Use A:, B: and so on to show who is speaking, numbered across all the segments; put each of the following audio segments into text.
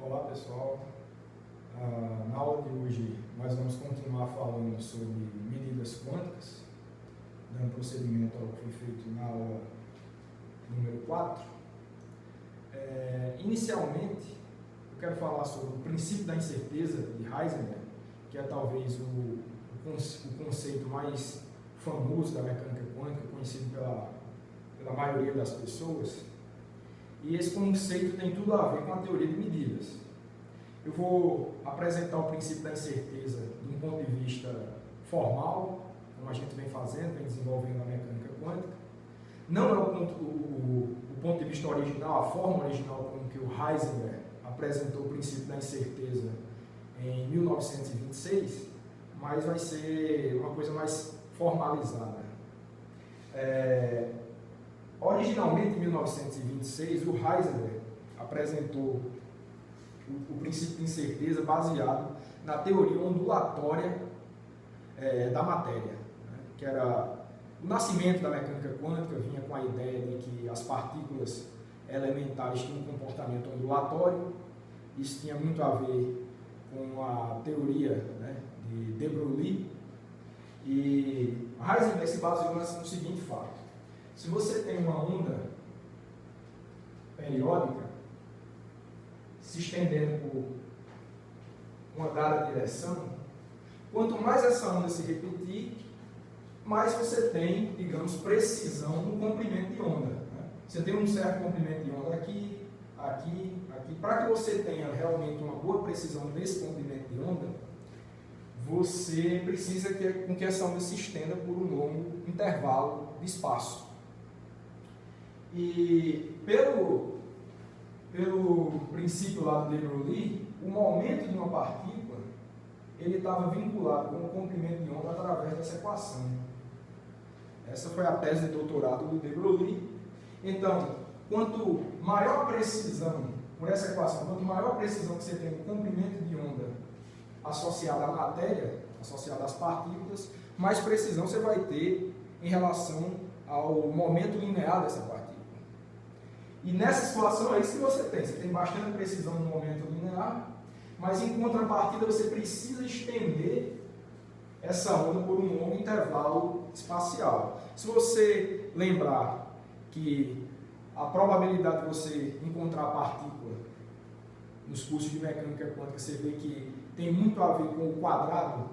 A: Olá pessoal, na aula de hoje nós vamos continuar falando sobre medidas quânticas, dando procedimento ao que foi feito na aula número 4. Inicialmente, eu quero falar sobre o princípio da incerteza de Heisenberg, que é talvez o conceito mais famoso da mecânica quântica, conhecido pela maioria das pessoas. E esse conceito tem tudo a ver com a teoria de medidas. Eu vou apresentar o princípio da incerteza de um ponto de vista formal, como a gente vem fazendo, vem desenvolvendo a mecânica quântica. Não é o ponto de vista original, a forma original com que o Heisenberg apresentou o princípio da incerteza em 1926, mas vai ser uma coisa mais formalizada. Originalmente, em 1926, o Heisenberg apresentou o princípio de incerteza baseado na teoria ondulatória da matéria, né? Que era o nascimento da mecânica quântica, vinha com a ideia de que as partículas elementares tinham um comportamento ondulatório. Isso tinha muito a ver com a teoria, né, de de Broglie. E Heisenberg se baseou no seguinte fato: se você tem uma onda periódica se estendendo por uma dada direção, quanto mais essa onda se repetir, mais você tem, digamos, precisão no comprimento de onda, né? Você tem um certo comprimento de onda aqui, aqui, aqui. Para que você tenha realmente uma boa precisão nesse comprimento de onda, você precisa com que essa onda se estenda por um longo intervalo de espaço. E pelo princípio lá do de Broglie, o momento de uma partícula ele estava vinculado com o comprimento de onda através dessa equação. Essa foi a tese de doutorado do de Broglie. Então, quanto maior precisão, por essa equação, quanto maior precisão que você tem no comprimento de onda associada à matéria, associada às partículas, mais precisão você vai ter em relação ao momento linear dessa partícula. E nessa situação é isso que você tem. Você tem bastante precisão no momento linear, mas em contrapartida você precisa estender essa onda por um longo intervalo espacial. Se você lembrar que a probabilidade de você encontrar a partícula nos cursos de mecânica quântica, você vê que tem muito a ver com o quadrado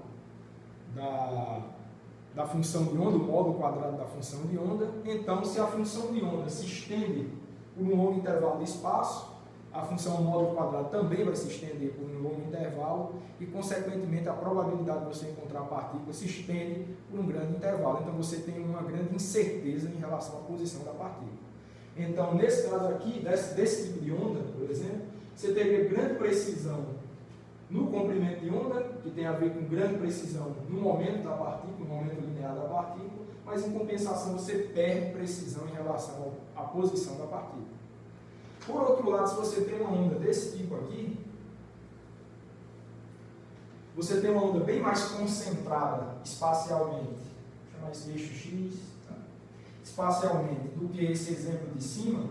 A: da função de onda, o módulo quadrado da função de onda. Então, se a função de onda se estende por um longo intervalo de espaço, a função módulo quadrado também vai se estender por um longo intervalo e, consequentemente, a probabilidade de você encontrar a partícula se estende por um grande intervalo. Então, você tem uma grande incerteza em relação à posição da partícula. Então, nesse caso aqui, desse tipo de onda, por exemplo, você teria grande precisão no comprimento de onda, que tem a ver com grande precisão no momento da partícula, no momento linear da partícula, mas em compensação você perde precisão em relação à posição da partícula. Por outro lado, se você tem uma onda desse tipo aqui, você tem uma onda bem mais concentrada espacialmente, vou chamar esse eixo X, tá? Espacialmente, do que esse exemplo de cima.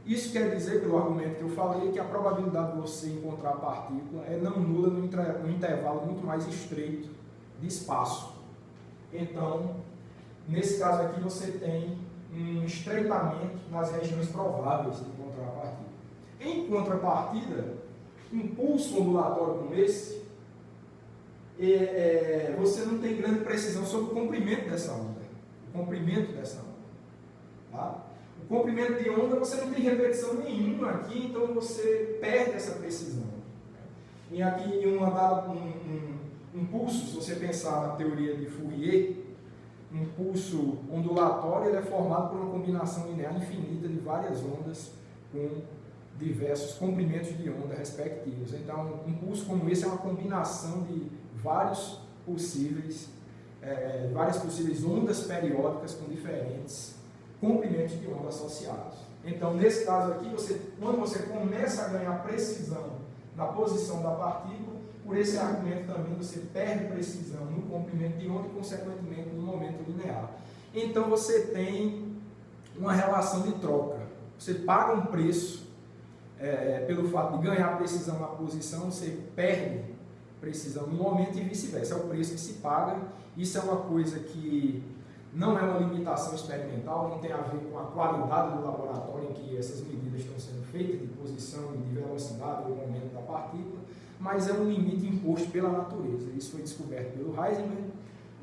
A: Isso quer dizer, pelo argumento que eu falei, que a probabilidade de você encontrar a partícula é não nula no intervalo muito mais estreito de espaço. Então, nesse caso aqui, você tem um estreitamento nas regiões prováveis de encontrar a partícula. Em contrapartida, um pulso ondulatório como esse, você não tem grande precisão sobre o comprimento dessa onda. O comprimento dessa onda. Tá? O comprimento de onda você não tem repetição nenhuma aqui, então você perde essa precisão. E aqui um pulso, se você pensar na teoria de Fourier, um pulso ondulatório ele é formado por uma combinação linear infinita de várias ondas com diversos comprimentos de onda respectivos. Então, um pulso como esse é uma combinação de várias possíveis ondas periódicas com diferentes comprimentos de onda associados. Então, nesse caso aqui, quando você começa a ganhar precisão na posição da partícula, por esse argumento também você perde precisão no comprimento de onda e, consequentemente, no momento linear. Então, você tem uma relação de troca. Você paga um preço pelo fato de ganhar precisão na posição, você perde precisão no momento e vice-versa. É o preço que se paga. Isso é uma coisa que não é uma limitação experimental, não tem a ver com a qualidade do laboratório em que essas medidas estão sendo feitas, de posição, de velocidade, do momento da partícula, mas é um limite imposto pela natureza. Isso foi descoberto pelo Heisenberg.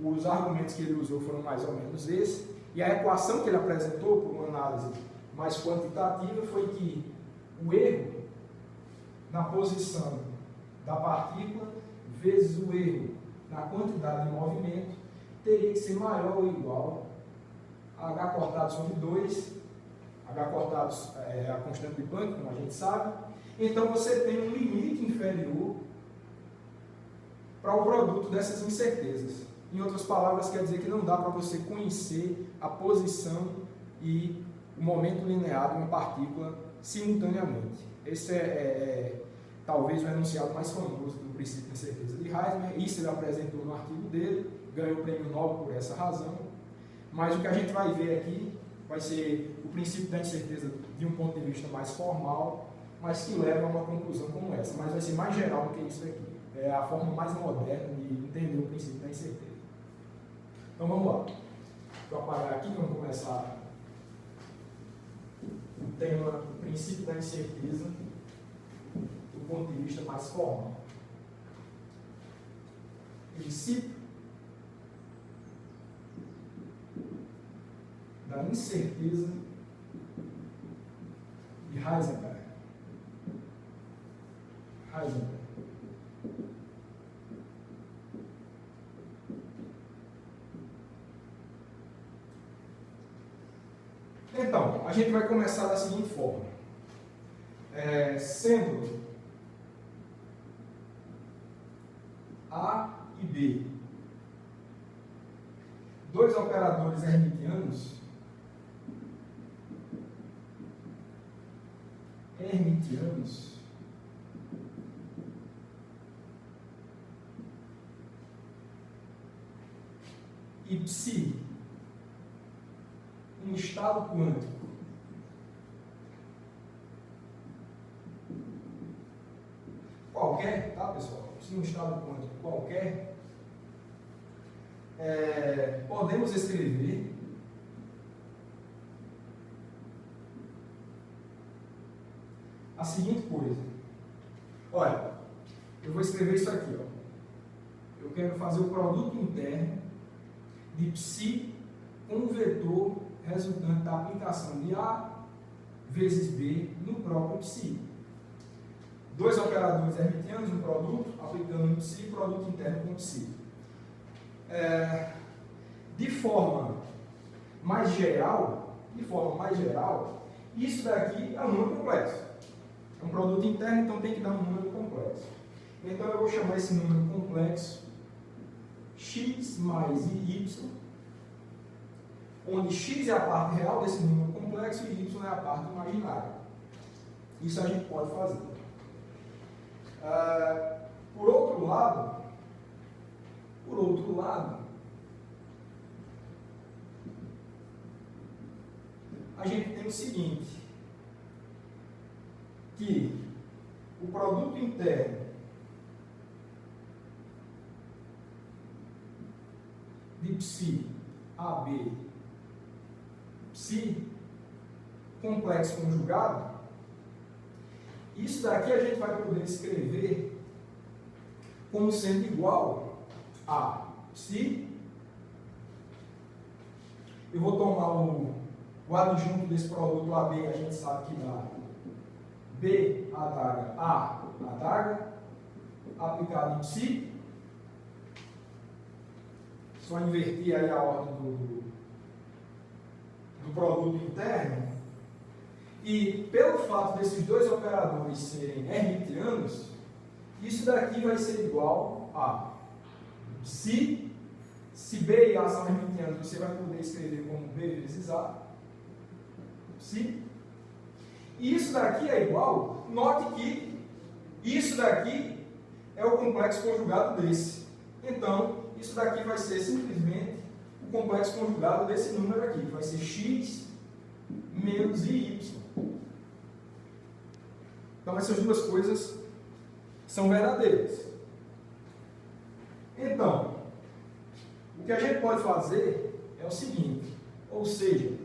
A: Os argumentos que ele usou foram mais ou menos esses, e a equação que ele apresentou por uma análise mais quantitativa foi que o erro na posição da partícula vezes o erro na quantidade de movimento teria que ser maior ou igual a h cortado sobre 2, h cortado é a constante de Planck, como a gente sabe. Então você tem um limite inferior para o produto dessas incertezas. Em outras palavras, quer dizer que não dá para você conhecer a posição e o momento linear de uma partícula simultaneamente. Esse talvez o enunciado mais famoso do princípio de incerteza de Heisenberg. Isso ele apresentou no artigo dele, ganhou o prêmio Nobel por essa razão. Mas o que a gente vai ver aqui vai ser o princípio da incerteza de um ponto de vista mais formal, mas que leva a uma conclusão como essa. Mas vai ser mais geral do que isso aqui. É a forma mais moderna de entender o princípio da incerteza. Então vamos lá. Vou apagar aqui, vamos começar o tema, o princípio da incerteza, do ponto de vista mais formal. Princípio da incerteza de Heisenberg. Então, a gente vai começar da seguinte forma. Sendo A e B dois operadores hermitianos, e psi, um estado quântico qualquer, tá pessoal? Se um estado quântico qualquer, podemos escrever a seguinte coisa. Olha, eu vou escrever isso aqui, ó. Eu quero fazer o produto interno de psi com o vetor resultante da aplicação de A vezes B no próprio psi. Dois operadores hermitianos, um produto, aplicando no psi, produto interno com psi. De forma mais geral, isso daqui é um número complexo. É um produto interno, então tem que dar um número complexo. Então eu vou chamar esse número complexo x mais y, onde x é a parte real desse número complexo e y é a parte imaginária. Isso a gente pode fazer. Por outro lado, a gente tem o seguinte, que o produto interno de psi AB, psi complexo conjugado, isso daqui a gente vai poder escrever como sendo igual a psi. Eu vou tomar o adjunto desse produto AB, a gente sabe que dá B adaga A adaga, aplicado em psi. Só invertir aí a ordem do produto interno. E pelo fato desses dois operadores serem hermitianos, isso daqui vai ser igual a psi. Se B e A são hermitianos, você vai poder escrever como B vezes A. Psi. E isso daqui é igual, note que isso daqui é o complexo conjugado desse. Então, isso daqui vai ser simplesmente o complexo conjugado desse número aqui, que vai ser x menos y. Então, essas duas coisas são verdadeiras. Então, o que a gente pode fazer é o seguinte, ou seja,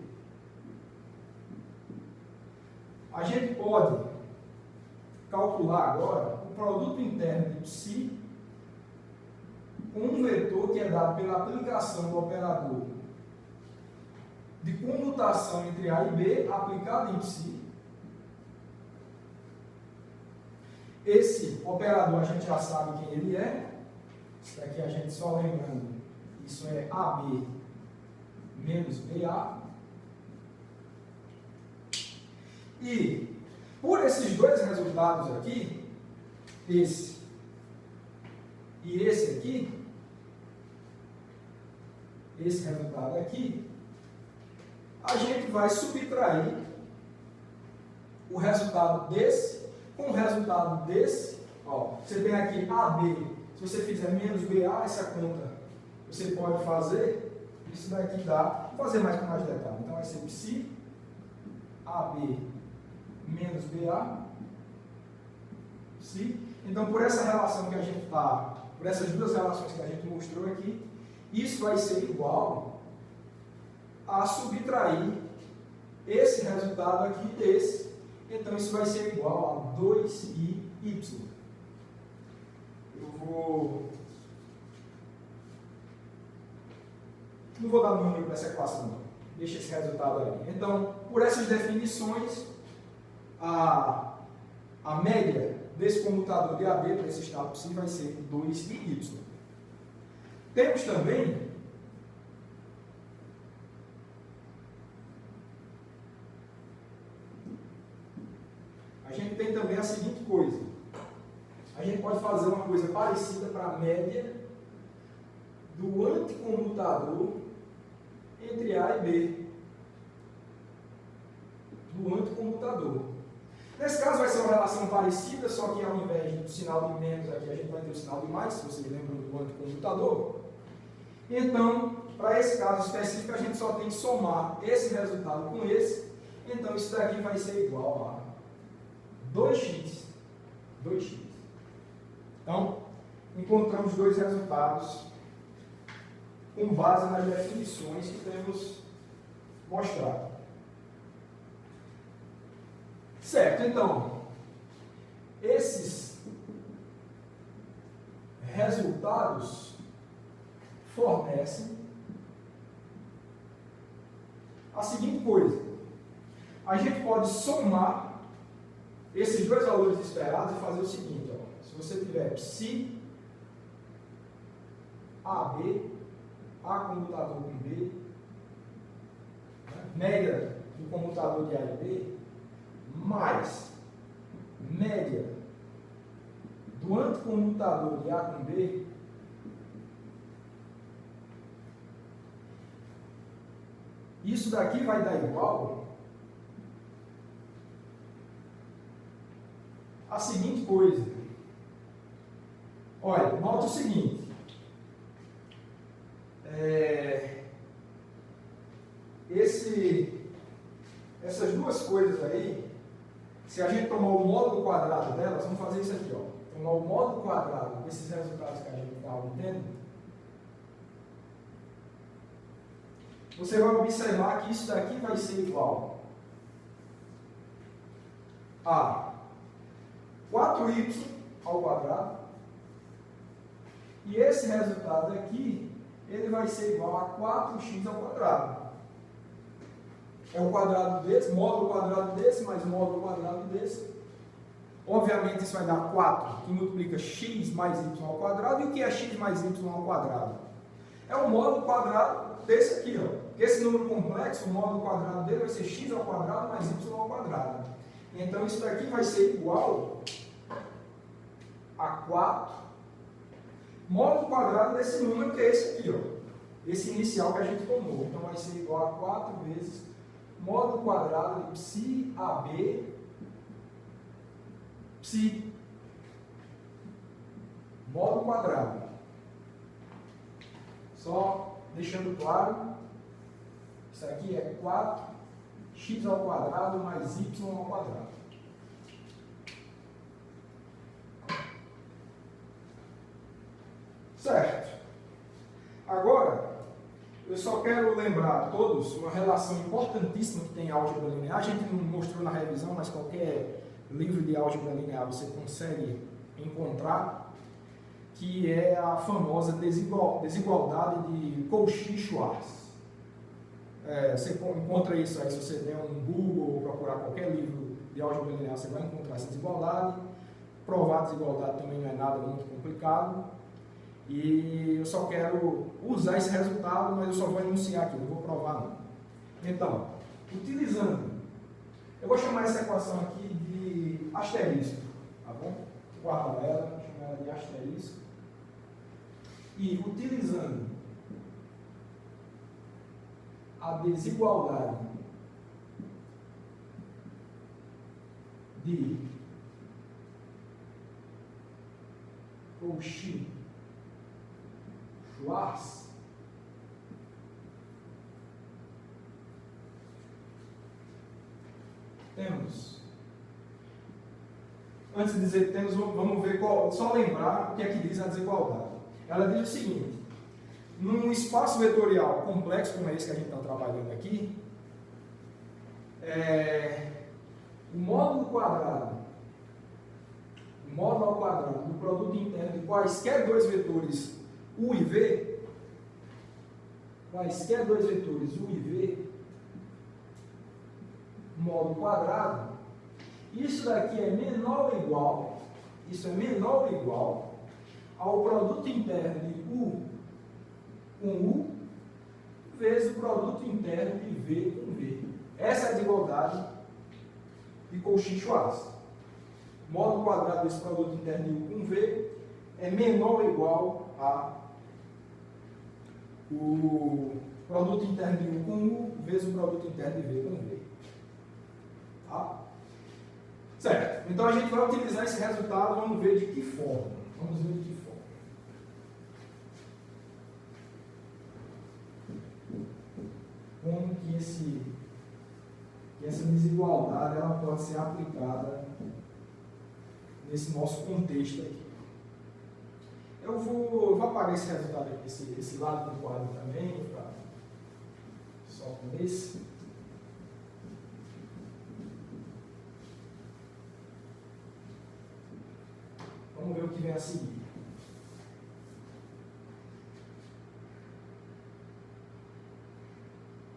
A: a gente pode calcular agora o produto interno de psi com um vetor que é dado pela aplicação do operador de comutação entre A e B aplicado em psi. Esse operador a gente já sabe quem ele é. Isso daqui a gente só lembrando, isso é AB menos BA. E por esses dois resultados aqui, esse e esse aqui, esse resultado aqui, a gente vai subtrair o resultado desse com o resultado desse. Ó, você tem aqui AB, se você fizer menos BA, essa conta você pode fazer, isso daqui dá, vou fazer mais com mais detalhe, então vai ser psi AB menos BA, psi. Então, por essa relação que a gente está, por essas duas relações que a gente mostrou aqui, isso vai ser igual a subtrair esse resultado aqui desse. Então, isso vai ser igual a 2i y. Não vou dar número para essa equação, não. Deixa esse resultado aí. Então, por essas definições, a média desse comutador de AB para esse estado psi vai ser 2i. Temos também a seguinte coisa. A gente pode fazer uma coisa parecida para a média do anticomutador entre A e B. Do anticomutador. Nesse caso vai ser uma relação parecida, só que ao invés do sinal de menos aqui, a gente vai ter o sinal de mais, se vocês lembram do anticomutador. Então, para esse caso específico, a gente só tem que somar esse resultado com esse. Então, isso daqui vai ser igual a 2x. Então, encontramos dois resultados com base nas definições que temos mostrado. Certo, então, esses resultados fornecem a seguinte coisa. A gente pode somar esses dois valores esperados e fazer o seguinte, ó, se você tiver psi AB, A comutador com B, média do comutador de A e B, mais média do anticomutador de A com B, isso daqui vai dar igual a seguinte coisa. Olha, nota o seguinte. Essas duas coisas aí, se a gente tomar o módulo quadrado delas, vamos fazer isso aqui, ó. Tomar o módulo quadrado desses resultados que a gente está obtendo, você vai observar que isso daqui vai ser igual a 4y ao quadrado, e esse resultado aqui, ele vai ser igual a 4x ao quadrado. É o quadrado desse, módulo quadrado desse, mais módulo quadrado desse. Obviamente, isso vai dar 4, que multiplica x mais y ao quadrado. E o que é x mais y ao quadrado? É o módulo quadrado desse aqui, ó. Esse número complexo, o módulo quadrado dele vai ser x ao quadrado mais y ao quadrado. Então, isso daqui vai ser igual a 4 módulo quadrado desse número, que é esse aqui, ó. Esse inicial que a gente tomou. Então, vai ser igual a 4 vezes módulo quadrado de psi AB psi módulo quadrado. Só deixando claro, isso aqui é 4x ao quadrado mais y ao quadrado. Certo. Agora, eu só quero lembrar a todos uma relação importantíssima que tem em álgebra linear. A gente não mostrou na revisão, mas qualquer livro de álgebra linear você consegue encontrar, que é a famosa desigualdade de Cauchy-Schwarz. Você encontra isso aí, se você der um Google ou procurar qualquer livro de álgebra linear, você vai encontrar essa desigualdade. Provar a desigualdade também não é nada muito complicado. E eu só quero usar esse resultado, mas eu só vou enunciar aqui, não vou provar não. Então, utilizando, eu vou chamar essa equação aqui de asterisco, tá bom? Guarda ela, vou chamar ela de asterisco. E utilizando a desigualdade de Cauchy-Schwarz, temos, antes de dizer temos, vamos ver só lembrar o que é que diz a desigualdade. Ela diz o seguinte: num espaço vetorial complexo como esse que a gente está trabalhando aqui, o módulo ao quadrado do produto interno de quaisquer dois vetores U e V, módulo quadrado, isso daqui é menor ou igual, ao produto interno de U com U vezes o produto interno de V com V. Essa é a desigualdade de Cauchy-Schwarz. O módulo quadrado desse produto interno de U com V é menor ou igual a o produto interno de U com U vezes o produto interno de V com V. Tá? Certo. Então a gente vai utilizar esse resultado, vamos ver de que forma. Como que essa desigualdade ela pode ser aplicada nesse nosso contexto aqui. Eu vou apagar esse resultado aqui, esse lado do quadro também, vou ficar só com esse. Vamos ver o que vem a seguir.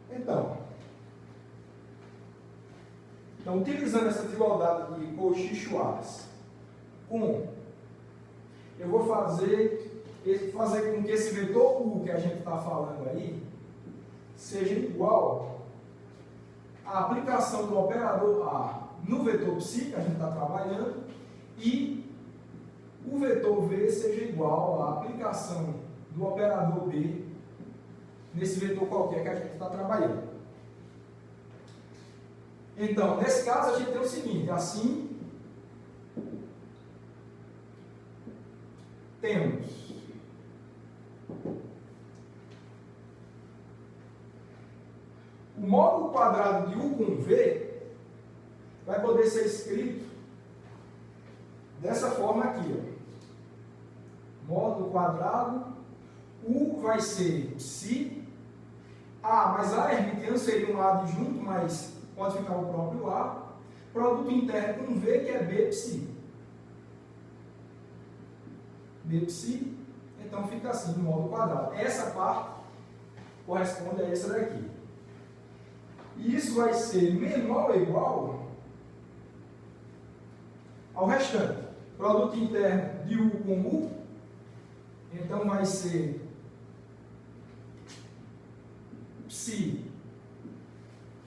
A: Então, utilizando essa desigualdade de Cauchy-Schwarz eu vou fazer com que esse vetor U que a gente está falando aí seja igual à aplicação do operador A no vetor psi que a gente está trabalhando e o vetor V seja igual à aplicação do operador B nesse vetor qualquer que a gente está trabalhando. Então, nesse caso, a gente tem o seguinte, assim, temos o módulo quadrado de U com V vai poder ser escrito dessa forma aqui, ó. Módulo quadrado, U vai ser psi, mas A hermitiano seria um A adjunto, mas pode ficar o próprio A, produto interno com V, que é B psi. B psi, então fica assim, no módulo quadrado. Essa parte corresponde a essa daqui. E isso vai ser menor ou igual ao restante. Produto interno de U com U, então vai ser psi.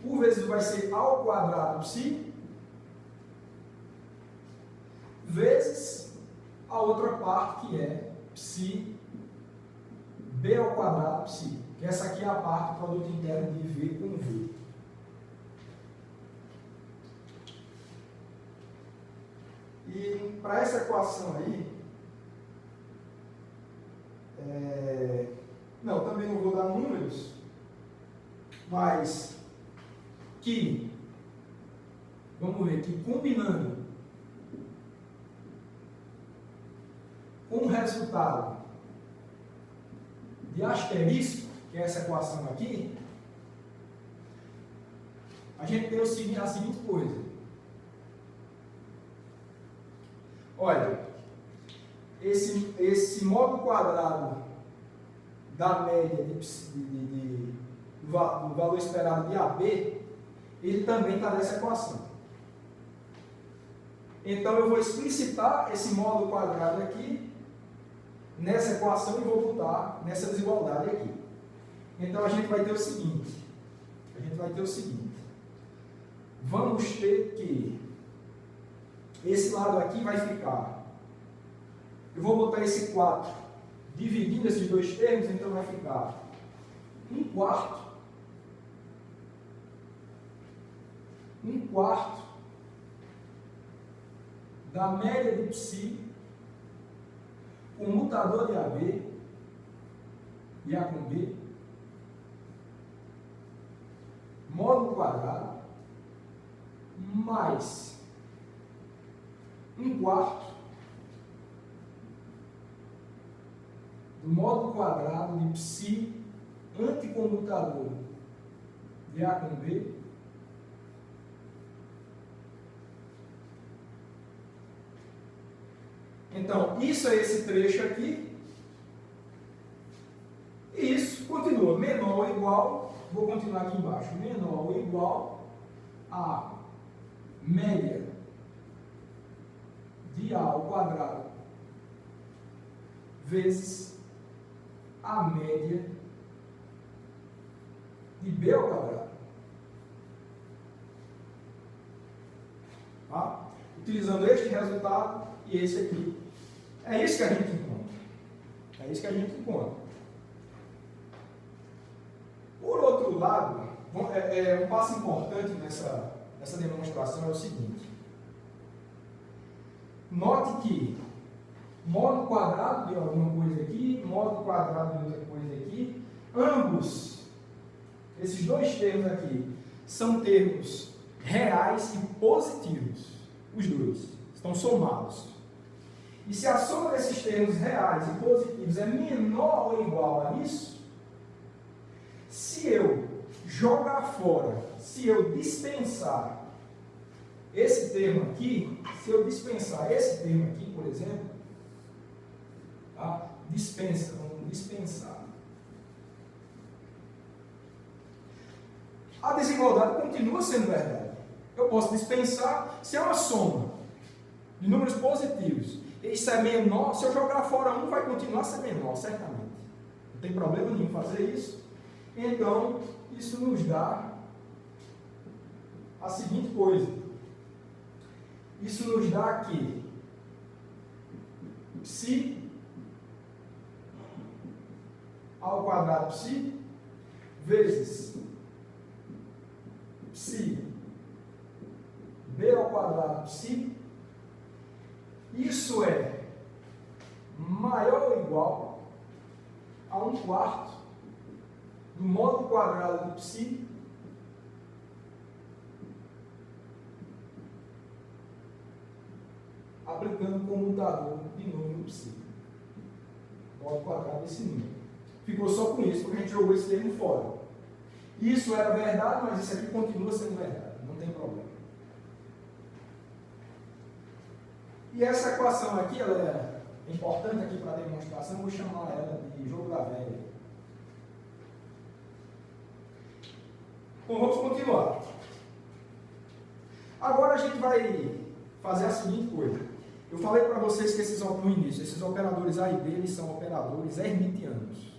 A: U vezes vai ser ao quadrado psi, vezes a outra parte que é psi B ao quadrado psi. Essa aqui é a parte do produto interno de V com V. E para essa equação aí, também não vou dar números, mas vamos ver que combinando com o resultado de asterisco, que é essa equação aqui, a gente tem a seguinte coisa. Olha, esse módulo quadrado da média do valor esperado de AB, ele também está nessa equação. Então eu vou explicitar esse módulo quadrado aqui nessa equação e vou botar nessa desigualdade aqui. Então a gente vai ter o seguinte. Vamos ter que esse lado aqui vai ficar. Eu vou botar esse 4 dividindo esses dois termos, então vai ficar 1/4 da média de psi com mutador de AB e A com B, módulo quadrado, mais 1/4 do módulo quadrado de psi anticomutador de A com B, então, isso é esse trecho aqui, e isso continua menor ou igual, vou continuar aqui embaixo, menor ou igual a média de A ao quadrado vezes a média de B ao quadrado. Tá? Utilizando este resultado e esse aqui. É isso que a gente encontra. Por outro lado, um passo importante nessa demonstração é o seguinte. Note que módulo quadrado de alguma coisa aqui, módulo quadrado de outra coisa aqui, ambos, esses dois termos aqui, são termos reais e positivos. Os dois estão somados. E se a soma desses termos reais e positivos é menor ou igual a isso, se eu jogar fora, se eu dispensar esse termo aqui, por exemplo, tá? Vamos dispensar. A desigualdade continua sendo verdade. Eu posso dispensar se é uma soma de números positivos. Isso é menor, se eu jogar fora um, vai continuar a ser menor, certamente. Não tem problema nenhum fazer isso. Então, isso nos dá a seguinte coisa. Isso nos dá aqui psi ao quadrado psi vezes psi b ao quadrado psi. Isso é maior ou igual a 1/4 do módulo quadrado de psi aplicando o comutador de número psi. Módulo quadrado desse número. Ficou só com isso, porque a gente jogou esse termo fora. Isso era verdade, mas isso aqui continua sendo verdade. Não tem problema. E essa equação aqui, ela é importante aqui para a demonstração, eu vou chamar ela de jogo da velha. Bom, vamos continuar. Agora a gente vai fazer a seguinte coisa. Eu falei para vocês que no início, esses operadores A e B, eles são operadores hermitianos.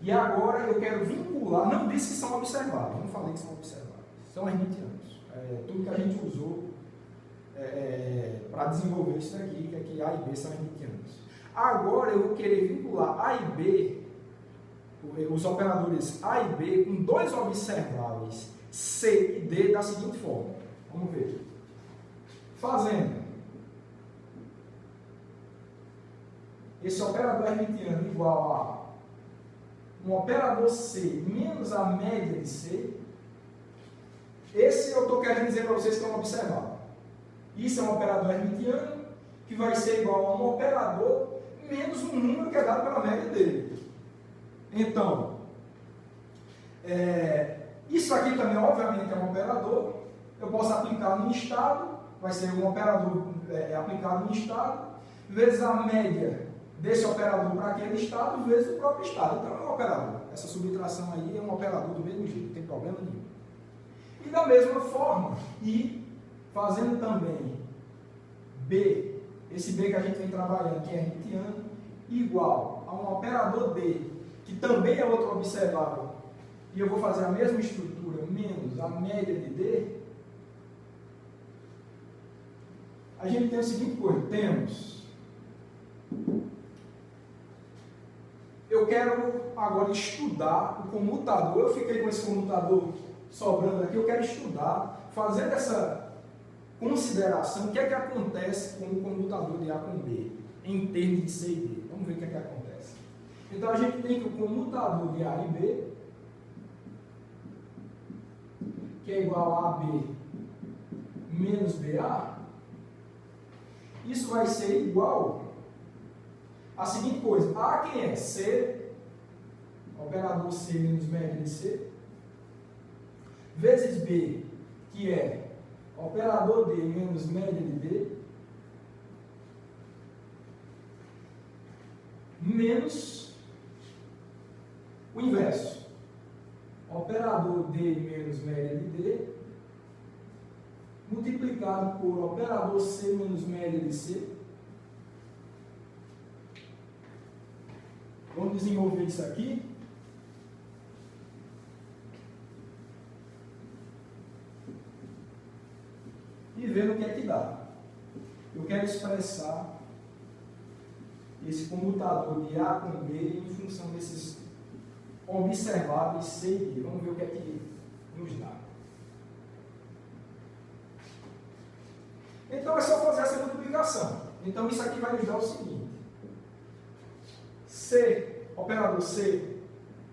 A: E agora eu quero vincular, não disse que são observáveis, não falei que são observáveis, são hermitianos. Tudo que a gente usou para desenvolver isso aqui, que aqui A e B são hermitianos. Agora eu vou querer vincular A e B, os operadores A e B, com dois observáveis, C e D, da seguinte forma. Vamos ver. Fazendo esse operador hermitiano igual a um operador C menos a média de C, esse eu estou querendo dizer para vocês que é um observável. Isso é um operador hermitiano que vai ser igual a um operador menos um número que é dado pela média dele. Então, isso aqui também, obviamente, é um operador. Eu posso aplicar no estado, vai ser um operador aplicado no estado, vezes a média desse operador para aquele estado, vezes o próprio estado. Então, é um operador. Essa subtração aí é um operador do mesmo jeito, não tem problema nenhum. E da mesma forma, e fazendo também B, esse B que a gente vem trabalhando, que é hermitiano, igual a um operador D, que também é outro observável, e eu vou fazer a mesma estrutura, menos a média de D, a gente tem a seguinte coisa, eu quero agora estudar o comutador, eu fiquei com esse comutador sobrando aqui, eu quero estudar, fazendo essa consideração, o que é que acontece com o comutador de A com B, em termos de C e D. Vamos ver o que é que acontece. Então, a gente tem que o comutador de A e B, que é igual a AB menos BA, isso vai ser igual a seguinte coisa, A quem é? C, operador C menos média de C, vezes B, que é operador D menos média de D, menos o inverso, operador D menos média de D, multiplicado por operador C menos média de C. Vamos desenvolver isso aqui. E ver o que é que dá. Eu quero expressar esse comutador de A com B em função desses observáveis C e D. Vamos ver o que é que nos dá. Então é só fazer essa multiplicação. Então isso aqui vai nos dar o seguinte. C, operador C,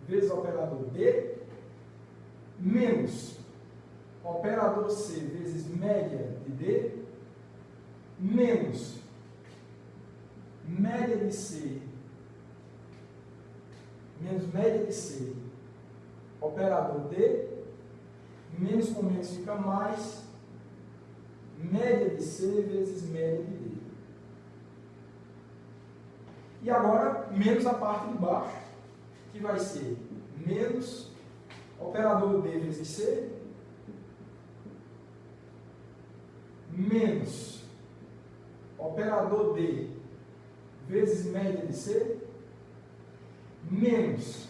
A: vezes operador D, menos operador C vezes média de D, menos média de C, menos média de C, operador D, menos com menos fica mais, média de C vezes média de D. E agora, menos a parte de baixo, que vai ser menos operador D vezes C, menos operador D vezes média de C, menos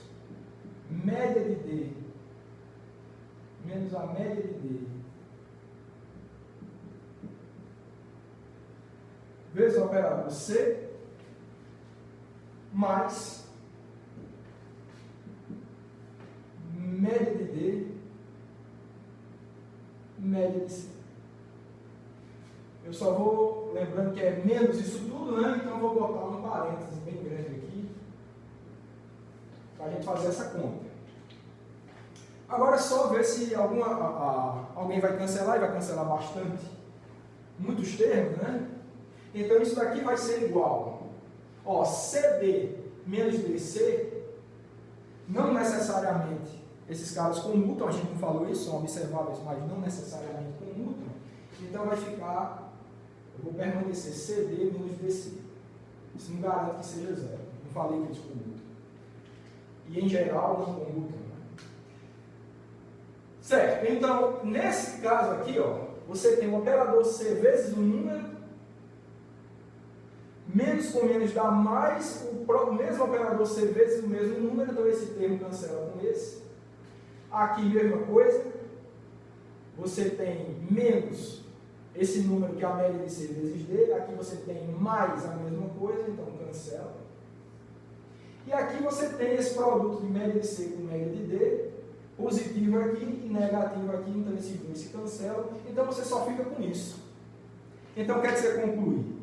A: média de D, menos a média de D, vezes operador C, mais média de D, média de C. Eu só vou lembrando que é menos isso tudo, né? Então eu vou botar um parênteses bem grande aqui para a gente fazer essa conta. Agora é só ver se alguém vai cancelar, e vai cancelar bastante, muitos termos, né? Então isso daqui vai ser igual, ó, CD menos DC, não necessariamente, esses caras comutam, a gente não falou isso, são observáveis, mas não necessariamente comutam, então vai ficar, eu vou permanecer CD menos DC, isso não garante que seja zero, não falei que eles comutam, e em geral não comutam, né? Certo, então nesse caso aqui, ó, você tem o operador C vezes o número, menos com menos dá mais, o mesmo operador C vezes o mesmo número, então esse termo cancela com esse. Aqui, mesma coisa, você tem menos esse número que é a média de C vezes D, aqui você tem mais a mesma coisa, então cancela. E aqui você tem esse produto de média de C com média de D, positivo aqui e negativo aqui, então esses dois se cancelam, então você só fica com isso. Então, o que é que você conclui?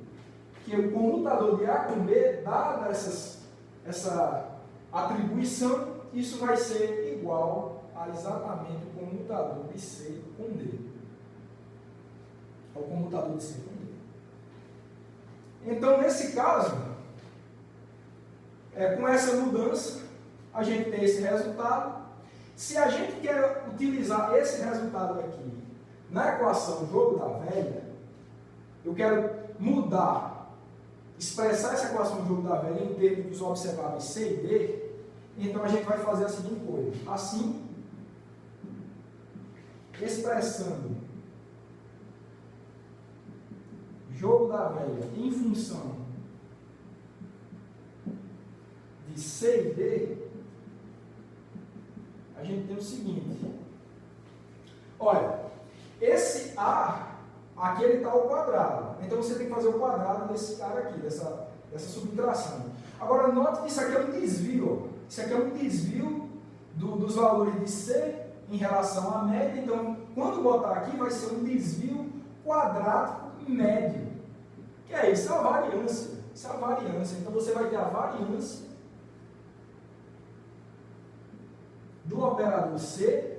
A: Que o comutador de A com B, dada essa atribuição, isso vai ser igual a exatamente o comutador de C com D. É o comutador de C com D. Então, nesse caso, com essa mudança, a gente tem esse resultado. Se a gente quer utilizar esse resultado aqui na equação jogo da velha, eu quero mudar, expressar essa equação jogo da velha em termos dos observáveis C e D, então a gente vai fazer a seguinte coisa. Assim, expressando jogo da velha em função de C e D, a gente tem o seguinte. Olha, esse A, aqui ele está ao quadrado. Então você tem que fazer o quadrado desse cara aqui, dessa subtração. Agora note que isso aqui é um desvio. Ó. Isso aqui é um desvio dos valores de C em relação à média. Então, quando botar aqui, vai ser um desvio quadrático médio. Que é isso? É a variância. Isso é a variância. Então você vai ter a variância do operador C.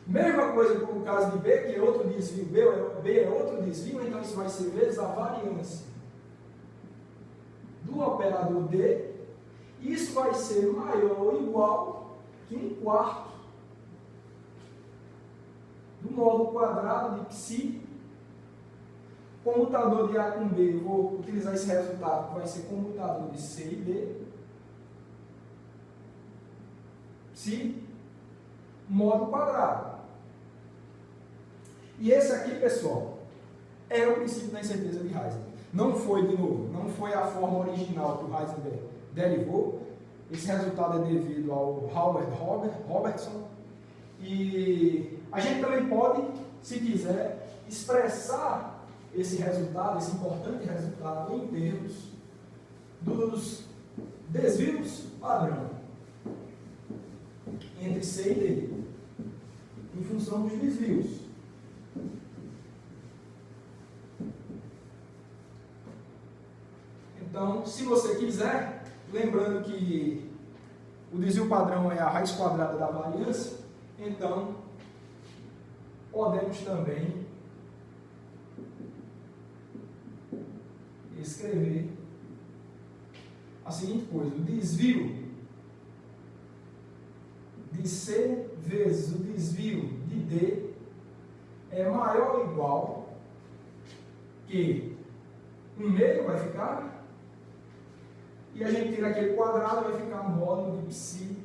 A: Mesma coisa com o caso de B, que é outro desvio. B é outro desvio, então isso vai ser vezes a variância do operador D. Isso vai ser maior ou igual que 1/4 do módulo quadrado de psi. Comutador de A com B, eu vou utilizar esse resultado, que vai ser comutador de C e D. Psi módulo quadrado. E esse aqui, pessoal, é o princípio da incerteza de Heisenberg. Não foi, de novo, não foi a forma original que o Heisenberg derivou. Esse resultado é devido ao Howard Robertson. E a gente também pode, se quiser, expressar esse resultado, esse importante resultado, em termos dos desvios padrão entre C e D, em função dos desvios. Então, se você quiser, lembrando que o desvio padrão é a raiz quadrada da variância, então podemos também escrever a seguinte coisa: o desvio de C vezes o desvio de D é maior ou igual que 1/2 vai ficar, e a gente tira aquele quadrado, vai ficar um módulo de psi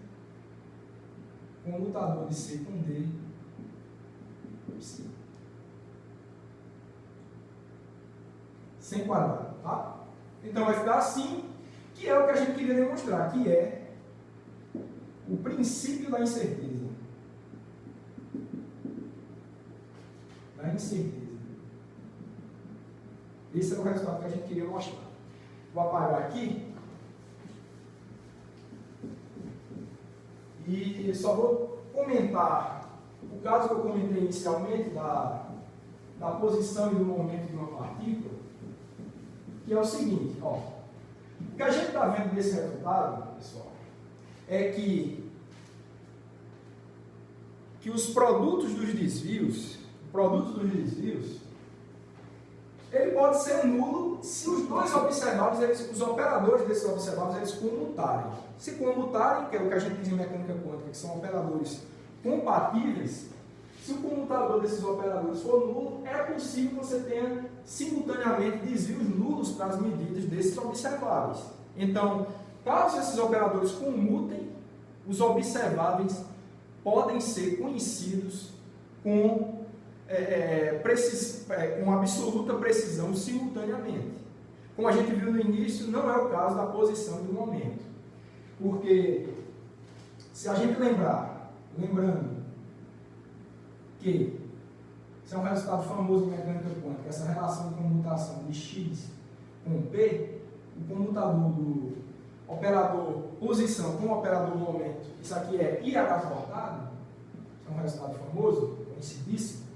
A: comutador de C com D psi sem quadrado, tá? Então vai ficar assim, que é o que a gente queria demonstrar, que é o princípio da incerteza. Da incerteza. Esse é o resultado que a gente queria mostrar. Vou apagar aqui. E só vou comentar o caso que eu comentei inicialmente da posição e do momento de uma partícula, que é o seguinte, ó. O que a gente está vendo desse resultado, pessoal, é que os produtos dos desvios, ele pode ser nulo se os dois observáveis, os operadores desses observáveis, eles comutarem. Se comutarem, que é o que a gente diz em mecânica quântica, que são operadores compatíveis, se o comutador desses operadores for nulo, é possível que você tenha simultaneamente desvios nulos para as medidas desses observáveis. Então, caso esses operadores comutem, os observáveis podem ser conhecidos com absoluta precisão simultaneamente. Como a gente viu no início, não é o caso da posição e do momento. Porque, se a gente lembrando que isso é um resultado famoso em mecânica quântica, essa relação de comutação de X com P, o comutador do operador posição com o operador momento, isso aqui é IH cortado, isso é um resultado famoso, conhecidíssimo.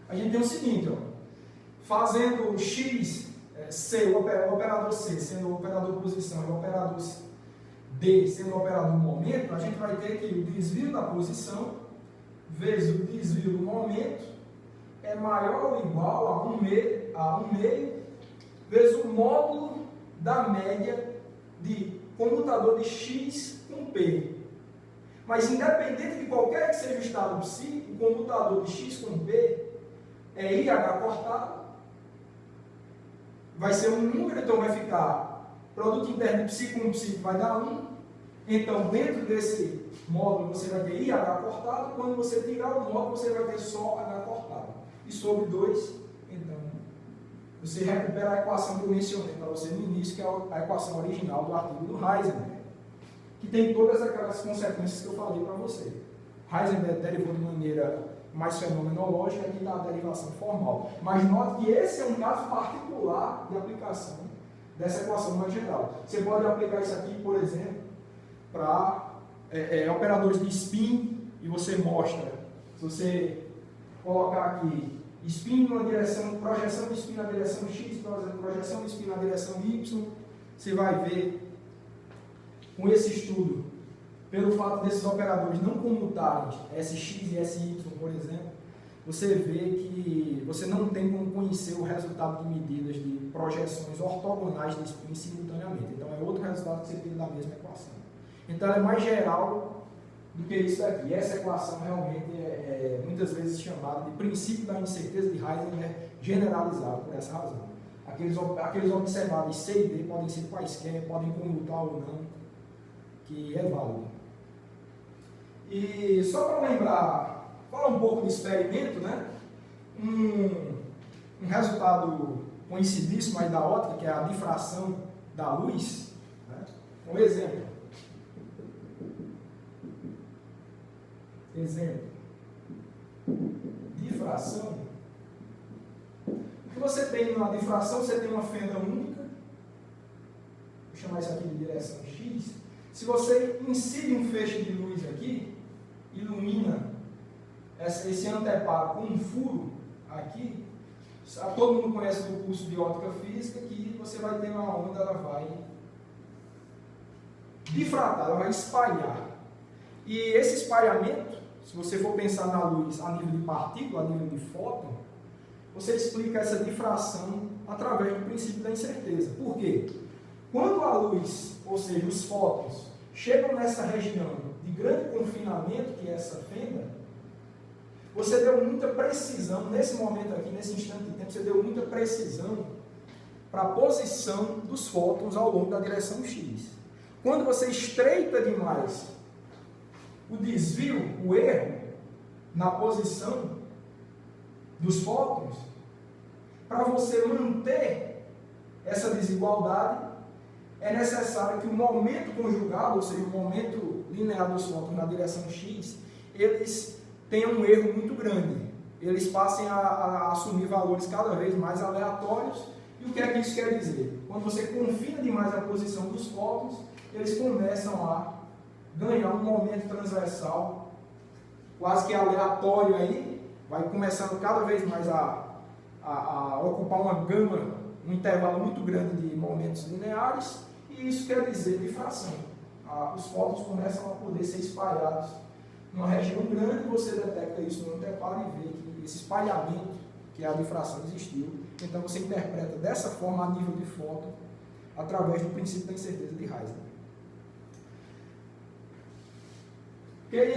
A: A gente tem o seguinte, ó, fazendo o X, C, o operador C sendo o operador posição e o operador D sendo o operador momento, a gente vai ter que o desvio da posição vezes o desvio do momento é maior ou igual a 1/2 vezes o módulo da média de comutador de x com p. Mas independente de qualquer que seja o estado psi, o comutador de x com p é IH cortado, vai ser um número, então vai ficar produto interno de psi com psi, que vai dar 1. Então, dentro desse módulo, você vai ter IH cortado. Quando você tirar o módulo, você vai ter só H cortado. E sobre 2, então, você recupera a equação que eu mencionei para você no início, que é a equação original do artigo do Heisenberg, que tem todas aquelas consequências que eu falei para você. Heisenberg derivou de maneira mais fenomenológica, aqui está a derivação formal. Mas note que esse é um caso particular de aplicação dessa equação mais geral. Você pode aplicar isso aqui, por exemplo, para operadores de spin, e você mostra, se você colocar aqui spin numa direção, projeção de spin na direção x, projeção de spin na direção y, você vai ver com esse estudo, pelo fato desses operadores não comutarem Sx e Sy, por exemplo, você vê que você não tem como conhecer o resultado de medidas de projeções ortogonais de spin simultaneamente. Então é outro resultado que você tira da mesma equação. Então ela é mais geral do que isso daqui. Essa equação realmente é muitas vezes chamada de princípio da incerteza de Heisenberg generalizado por essa razão. Aqueles observáveis C e D podem ser quaisquer, podem comutar ou não, que é válido. E só para lembrar, falar um pouco de experimento, né? Um resultado conhecidíssimo aí da óptica, que é a difração da luz, né? Um exemplo. Difração. O que você tem na difração? Você tem uma fenda única. Vou chamar isso aqui de direção X. Se você incide um feixe de luz aqui, ilumina esse anteparo com um furo aqui, todo mundo conhece do curso de óptica física que você vai ter uma onda, ela vai difratar, ela vai espalhar. E esse espalhamento, se você for pensar na luz a nível de partícula, a nível de fóton, você explica essa difração através do princípio da incerteza. Por quê? Quando a luz, ou seja, os fótons, chegam nessa região de grande confinamento, que é essa fenda, você deu muita precisão, nesse momento aqui, nesse instante de tempo, você deu muita precisão para a posição dos fótons ao longo da direção X. Quando você estreita demais o desvio, o erro, na posição dos fótons, para você manter essa desigualdade, é necessário que o momento conjugado, ou seja, o momento linear dos fótons na direção X, eles tenham um erro muito grande. Eles passem a assumir valores cada vez mais aleatórios. E o que é que isso quer dizer? Quando você confina demais a posição dos fótons, eles começam a ganhar um momento transversal quase que aleatório aí, vai começando cada vez mais a ocupar uma gama, um intervalo muito grande de momentos lineares, e isso quer dizer difração. Os fótons começam a poder ser espalhados numa região grande, você detecta isso no anteparo e vê que esse espalhamento, que é a difração, existiu. Então você interpreta dessa forma a nível de fóton, através do princípio da incerteza de Heisenberg.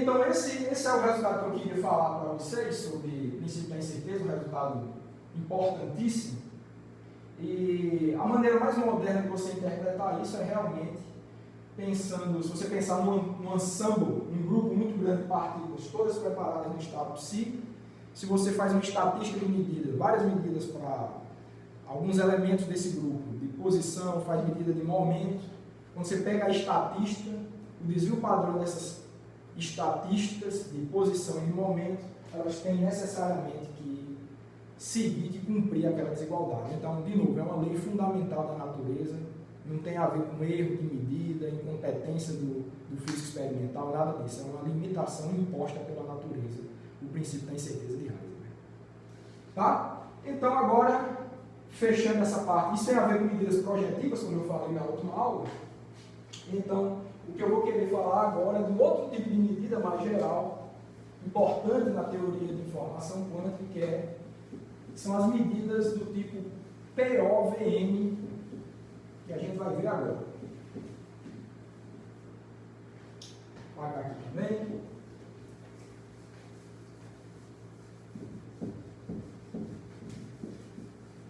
A: Então esse é o resultado que eu queria falar para vocês sobre o princípio da incerteza, um resultado importantíssimo. E a maneira mais moderna de você interpretar isso é realmente pensando, se você pensar num ensemble, um grupo muito grande de partículas, todas preparadas no estado psi, se você faz uma estatística de medidas, várias medidas para alguns elementos desse grupo, de posição, faz medida de momento, quando você pega a estatística, o desvio padrão dessas estatísticas de posição e de momento, elas têm necessariamente que seguir, que cumprir aquela desigualdade. Então, de novo, é uma lei fundamental da natureza, não tem a ver com erro de medida, incompetência do físico experimental, nada disso. É uma limitação imposta pela natureza, o princípio da incerteza de Heisenberg. Tá? Então, agora, fechando essa parte, isso tem a ver com medidas projetivas, como eu falei na última aula. Então, o que eu vou querer falar agora é de outro tipo de medida mais geral, importante na teoria de informação quântica, são as medidas do tipo POVM, que a gente vai ver agora. apagar aqui também.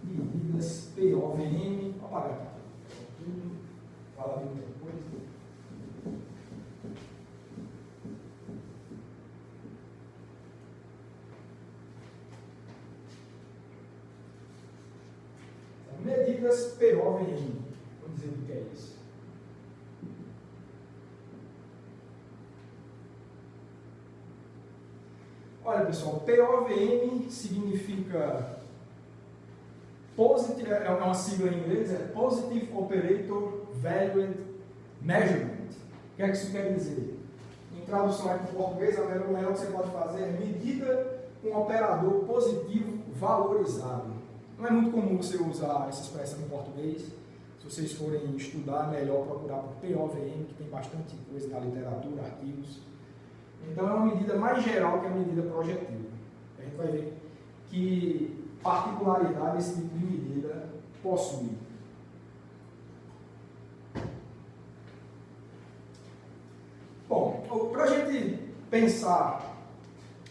A: Medidas POVM. Vou apagar aqui tudo. Fala de outra coisa. Medidas POVM. Vou dizer o que é isso. Olha, pessoal, POVM significa Positive, é uma sigla em inglês, é Positive Operator Valued Measurement. O que é que isso quer dizer? Em tradução aqui para o português, o melhor que você pode fazer é medida com operador positivo valorizado. Não é muito comum você usar essa expressão em português. Se vocês forem estudar, é melhor procurar por POVM, que tem bastante coisa na literatura, artigos. Então é uma medida mais geral que a medida projetiva. A gente vai ver que particularidade esse tipo de medida possui. Bom, para a gente pensar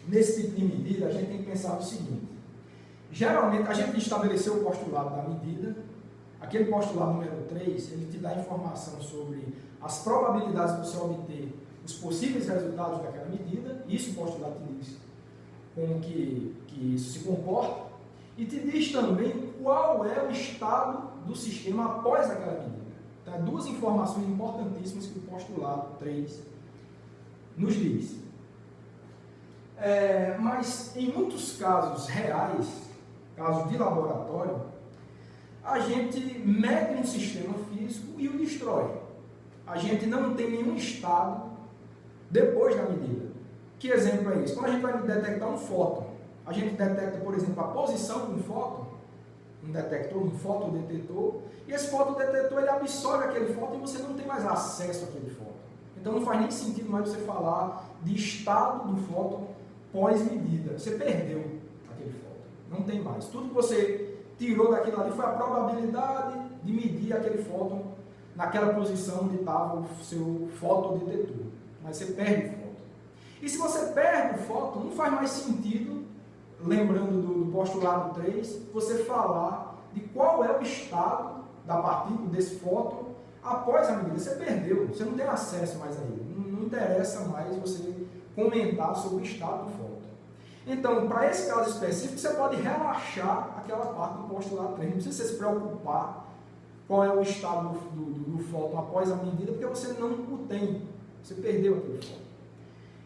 A: nesse tipo de medida, a gente tem que pensar no seguinte. Geralmente, a gente estabeleceu o postulado da medida. Aquele postulado número 3, ele te dá informação sobre as probabilidades de você obter os possíveis resultados daquela medida. Isso o postulado te diz como que isso se comporta. E te diz também qual é o estado do sistema após aquela medida. Então, duas informações importantíssimas que o postulado 3 nos diz. Mas em muitos casos reais, casos de laboratório, a gente mede um sistema físico e o destrói. A gente não tem nenhum estado depois da medida. Que exemplo é esse? Quando a gente vai detectar um fóton, a gente detecta, por exemplo, a posição de um fóton, um detector, um fotodetetor, e esse fotodetetor ele absorve aquele fóton e você não tem mais acesso àquele fóton. Então não faz nem sentido mais você falar de estado do fóton pós-medida. Você perdeu aquele fóton. Não tem mais. Tudo que você tirou daquilo ali foi a probabilidade de medir aquele fóton naquela posição onde estava o seu fotodetetor. Mas você perde o fóton. E se você perde o fóton, não faz mais sentido, lembrando do postulado 3, você falar de qual é o estado da partícula, desse fóton, após a medida. Você perdeu, você não tem acesso mais a ele. Não interessa mais você comentar sobre o estado do fóton. Então, para esse caso específico, você pode relaxar aquela parte do postulado 3. Não precisa se preocupar qual é o estado do fóton após a medida, porque você não o tem. Você perdeu aquele fóton.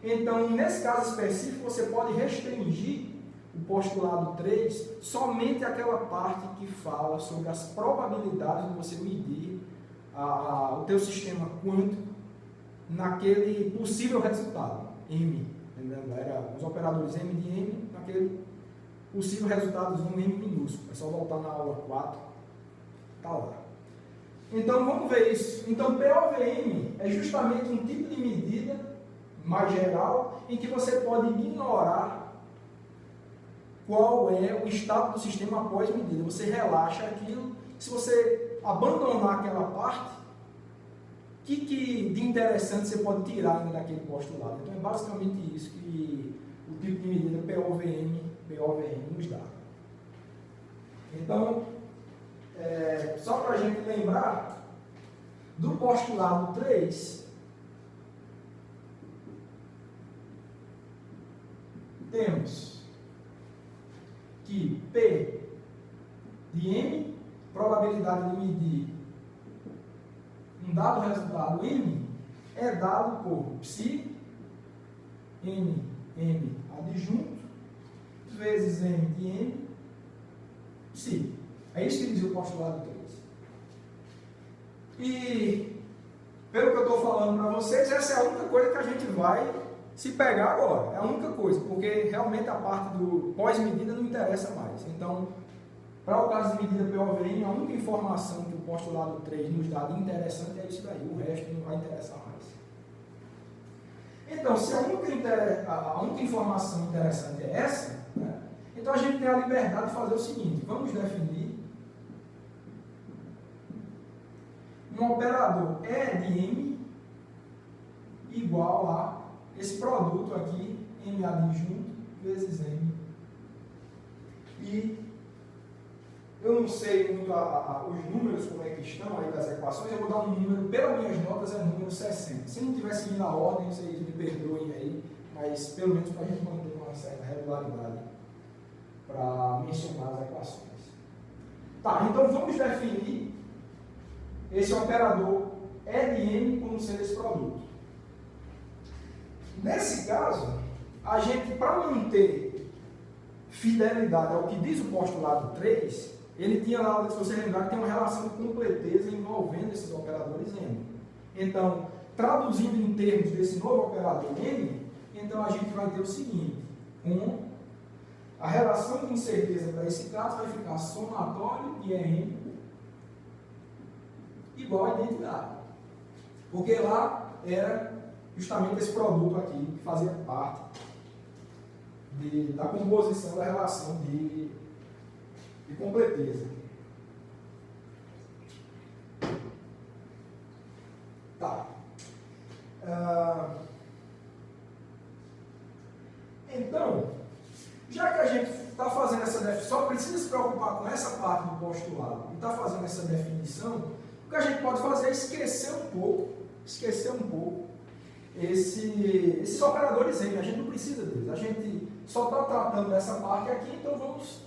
A: Então, nesse caso específico, você pode restringir o postulado 3 somente àquela parte que fala sobre as probabilidades de você medir o teu sistema quântico naquele possível resultado, M. Era os operadores M de M, naquele possível resultado de um M minúsculo. É só voltar na aula 4, está lá. Então, vamos ver isso. Então, POVM é justamente um tipo de medida mais geral, em que você pode ignorar qual é o estado do sistema após medida. Você relaxa aquilo. Se você abandonar aquela parte, o que de interessante você pode tirar ainda daquele postulado? Então é basicamente isso que o tipo de medida POVM nos dá. Então, só para a gente lembrar do postulado 3, temos que P de M, probabilidade de medir um dado resultado M, é dado por psi, M adjunto, vezes M de M, psi. É isso que diz o postulado 3. E, pelo que eu estou falando para vocês, essa é a única coisa que a gente vai se pegar agora. É a única coisa, porque realmente a parte do pós-medida não interessa mais. Então, para o caso de medida POVM, a única informação que o postulado 3 nos dá de interessante é isso daí. O resto não vai interessar mais. Então, se a única informação interessante é essa, né, então a gente tem a liberdade de fazer o seguinte. Vamos definir um operador E de M igual igual a esse produto aqui, M adjunto vezes M. E eu não sei muito os números, como é que estão aí das equações, eu vou dar um número, pelas minhas notas, é o número 60. Se não estiver seguindo a ordem, vocês me perdoem aí, mas pelo menos para a gente manter uma certa regularidade para mencionar as equações. Tá, então vamos definir esse operador LM como sendo esse produto. Nesse caso, a gente, para manter fidelidade ao que diz o postulado 3, ele tinha lá, se você lembrar, que tem uma relação de completeza envolvendo esses operadores M. Então, traduzindo em termos desse novo operador M, então a gente vai ter o seguinte, a relação de incerteza para esse caso vai ficar somatório de M igual a identidade. Porque lá era justamente esse produto aqui que fazia parte da composição da relação de completeza. Tá. Então, já que a gente está fazendo essa definição, só precisa se preocupar com essa parte do postulado e está fazendo essa definição, o que a gente pode fazer é esquecer um pouco esses operadores M. A gente não precisa deles, a gente só está tratando dessa parte aqui, então vamos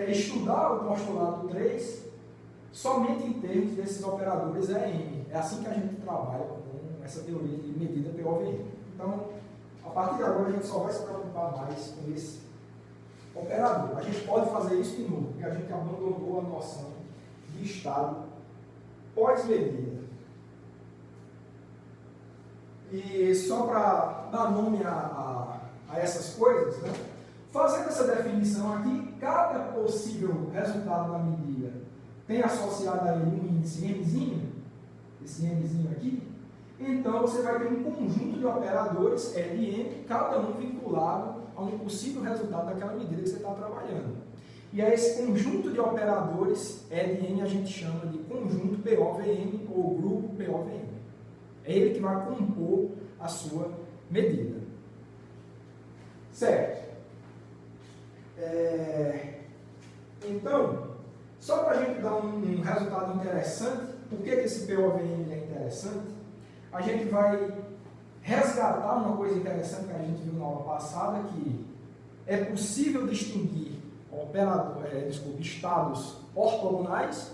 A: estudar o postulado 3 somente em termos desses operadores EM. É assim que a gente trabalha com essa teoria de medida POVM. Então, a partir de agora, a gente só vai se preocupar mais com esse operador. A gente pode fazer isso de novo, porque a gente abandonou a noção de estado pós-medida. E só para dar nome a essas coisas, né? Fazendo essa definição aqui, cada possível resultado da medida tem associado a ele um índice Mzinho, esse Mzinho aqui, então você vai ter um conjunto de operadores LM, cada um vinculado a um possível resultado daquela medida que você está trabalhando. E a esse conjunto de operadores LM a gente chama de conjunto POVM ou grupo POVM. É ele que vai compor a sua medida. Certo? Então, só para a gente dar um resultado interessante, por que esse POVM é interessante? A gente vai resgatar uma coisa interessante que a gente viu na aula passada, que é possível distinguir estados ortogonais,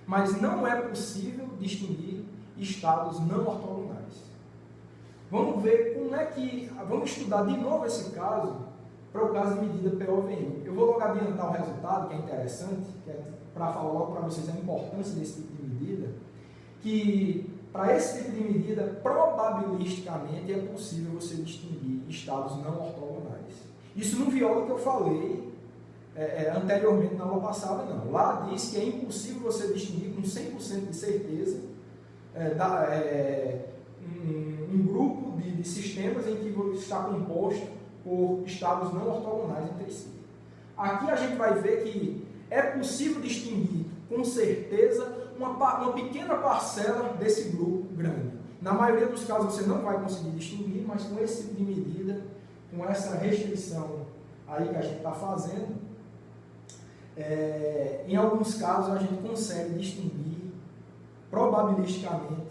A: mas não é possível distinguir estados não ortogonais. Vamos ver como é que... Vamos estudar de novo esse caso para o caso de medida POVM. Eu vou logo adiantar o resultado, que é interessante, que é para falar logo para vocês a importância desse tipo de medida, que para esse tipo de medida, probabilisticamente é possível você distinguir estados não ortogonais. Isso não viola o que eu falei anteriormente na aula passada, não. Lá diz que é impossível você distinguir com 100% de certeza um grupo de sistemas em que está composto por estados não ortogonais entre si. Aqui a gente vai ver que é possível distinguir com certeza uma pequena parcela desse grupo grande. Na maioria dos casos você não vai conseguir distinguir, mas com esse tipo de medida, com essa restrição aí que a gente está fazendo, em alguns casos a gente consegue distinguir probabilisticamente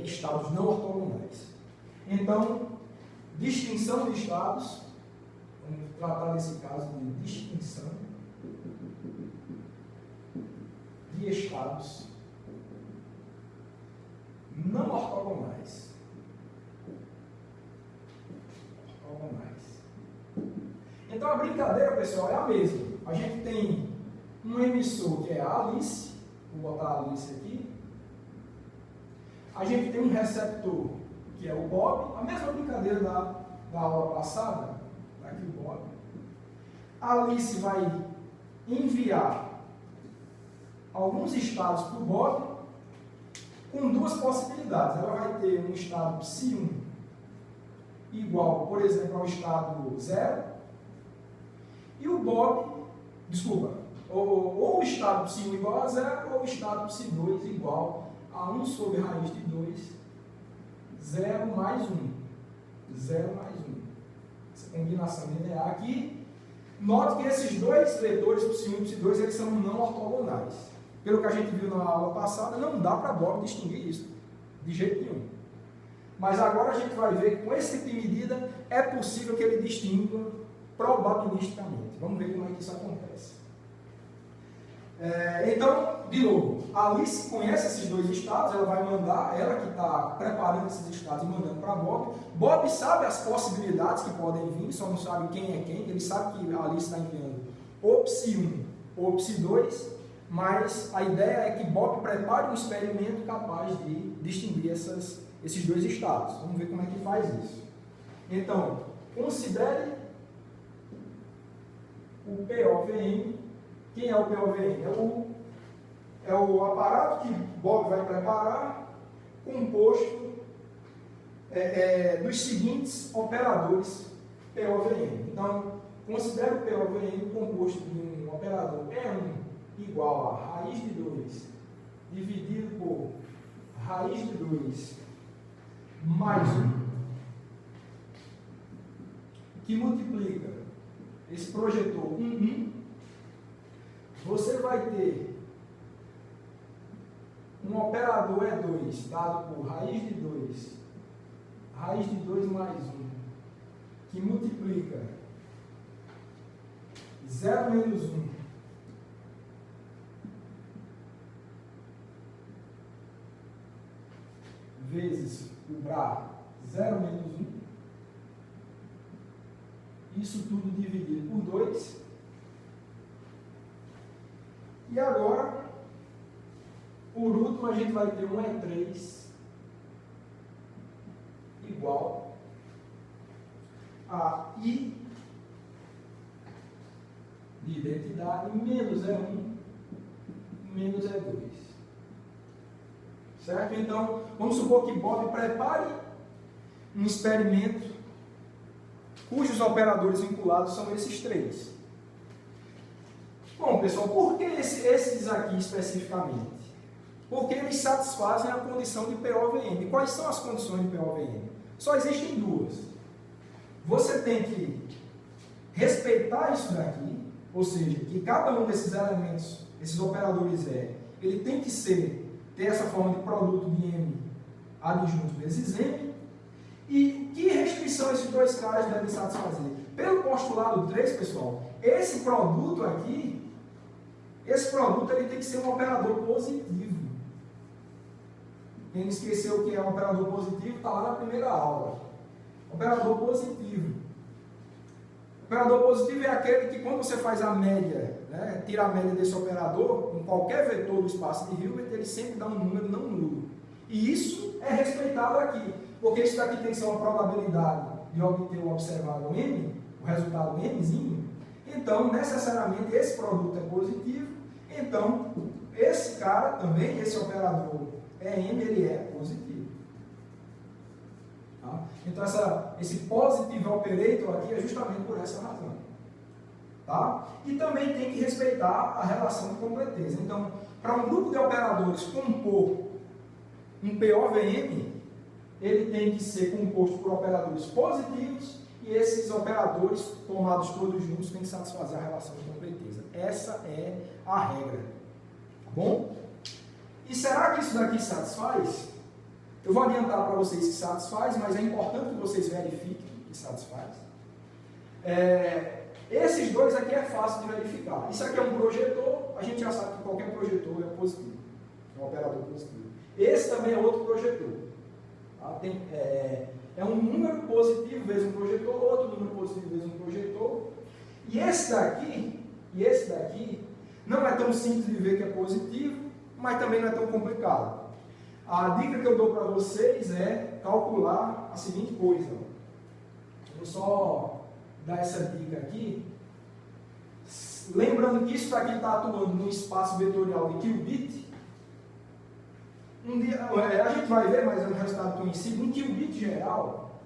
A: estados não ortogonais. Então, distinção de estados, vamos tratar desse caso de distinção de estados não ortogonais. Então a brincadeira, pessoal, é a mesma. A gente tem um emissor que é a Alice, vou botar a Alice aqui. A gente tem um receptor que é o Bob, a mesma brincadeira da aula passada, tá aqui o Bob. A Alice vai enviar alguns estados para o Bob com duas possibilidades. Ela vai ter um estado psi1 igual, por exemplo, ao estado 0, e o Bob, ou o estado psi1 igual a 0, ou o estado psi2 igual a 1 sobre raiz de 2, 0 mais 1. 0 mais 1. Essa combinação linear aqui. Note que esses dois vetores, psi1 e psi2, eles são não ortogonais. Pelo que a gente viu na aula passada, não dá para Bob distinguir isso, de jeito nenhum. Mas agora a gente vai ver que com esse tipo de medida é possível que ele distinga probabilisticamente. Vamos ver como é que isso acontece. Então, de novo, a Alice conhece esses dois estados, ela vai mandar, ela que está preparando esses estados e mandando para Bob. Bob sabe as possibilidades que podem vir, só não sabe quem é quem. Ele sabe que a Alice está enviando ou psi1 ou psi2, mas a ideia é que Bob prepare um experimento capaz de distinguir esses dois estados. Vamos ver como é que faz isso. Então, considere o POVM. Quem é o POVM? É o aparato que Bob vai preparar, composto dos seguintes operadores POVM. Então, considere o POVM composto de um operador E1 igual a raiz de 2 dividido por raiz de 2 mais 1, que multiplica esse projetor 1, você vai ter um operador E2 dado por raiz de 2 mais 1, que multiplica 0 menos 1 vezes o Bra 0 menos 1, isso tudo dividido por 2. E agora, por último, a gente vai ter um E3 igual a I de identidade menos E1 menos E2. Certo? Então, vamos supor que Bob prepare um experimento cujos operadores vinculados são esses três. Bom, pessoal, por que esses aqui especificamente? Porque eles satisfazem a condição de POVM. Quais são as condições de POVM? Só existem duas. Você tem que respeitar isso daqui, ou seja, que cada um desses elementos, esses operadores ele tem que ter essa forma de produto de M adjunto vezes M. E que restrição esses dois caras devem satisfazer? Pelo postulado 3, pessoal, esse produto aqui, ele tem que ser um operador positivo. Quem esqueceu o que é um operador positivo, está lá na primeira aula. Operador positivo. Operador positivo é aquele que, quando você faz a média, né, tira a média desse operador, em qualquer vetor do espaço de Hilbert, ele sempre dá um número não nulo. E isso é respeitado aqui, porque isso daqui tem que ser uma probabilidade de obter o observado M, o resultado Mzinho. Então, necessariamente, esse produto é positivo. Então, esse cara também, esse operador M, ele é positivo. Tá? Então, esse positive operator aqui é justamente por essa razão. Tá? E também tem que respeitar a relação de completeza. Então, para um grupo de operadores compor um POVM, ele tem que ser composto por operadores positivos e esses operadores, tomados todos juntos, têm que satisfazer a relação de completeza. Essa é a regra. Tá bom? E será que isso daqui satisfaz? Eu vou adiantar para vocês que satisfaz, mas é importante que vocês verifiquem que satisfaz. Esses dois aqui é fácil de verificar. Isso aqui é um projetor, a gente já sabe que qualquer projetor é positivo. É um operador positivo. Esse também é outro projetor. Tá? É um número positivo vezes um projetor, outro número positivo vezes um projetor. E esse daqui não é tão simples de ver que é positivo, mas também não é tão complicado. A dica que eu dou para vocês é calcular a seguinte coisa. Vou só dar essa dica aqui. Lembrando que isso daqui está atuando no espaço vetorial de qubit. A gente vai ver, mas é um resultado conhecido. Um qubit geral,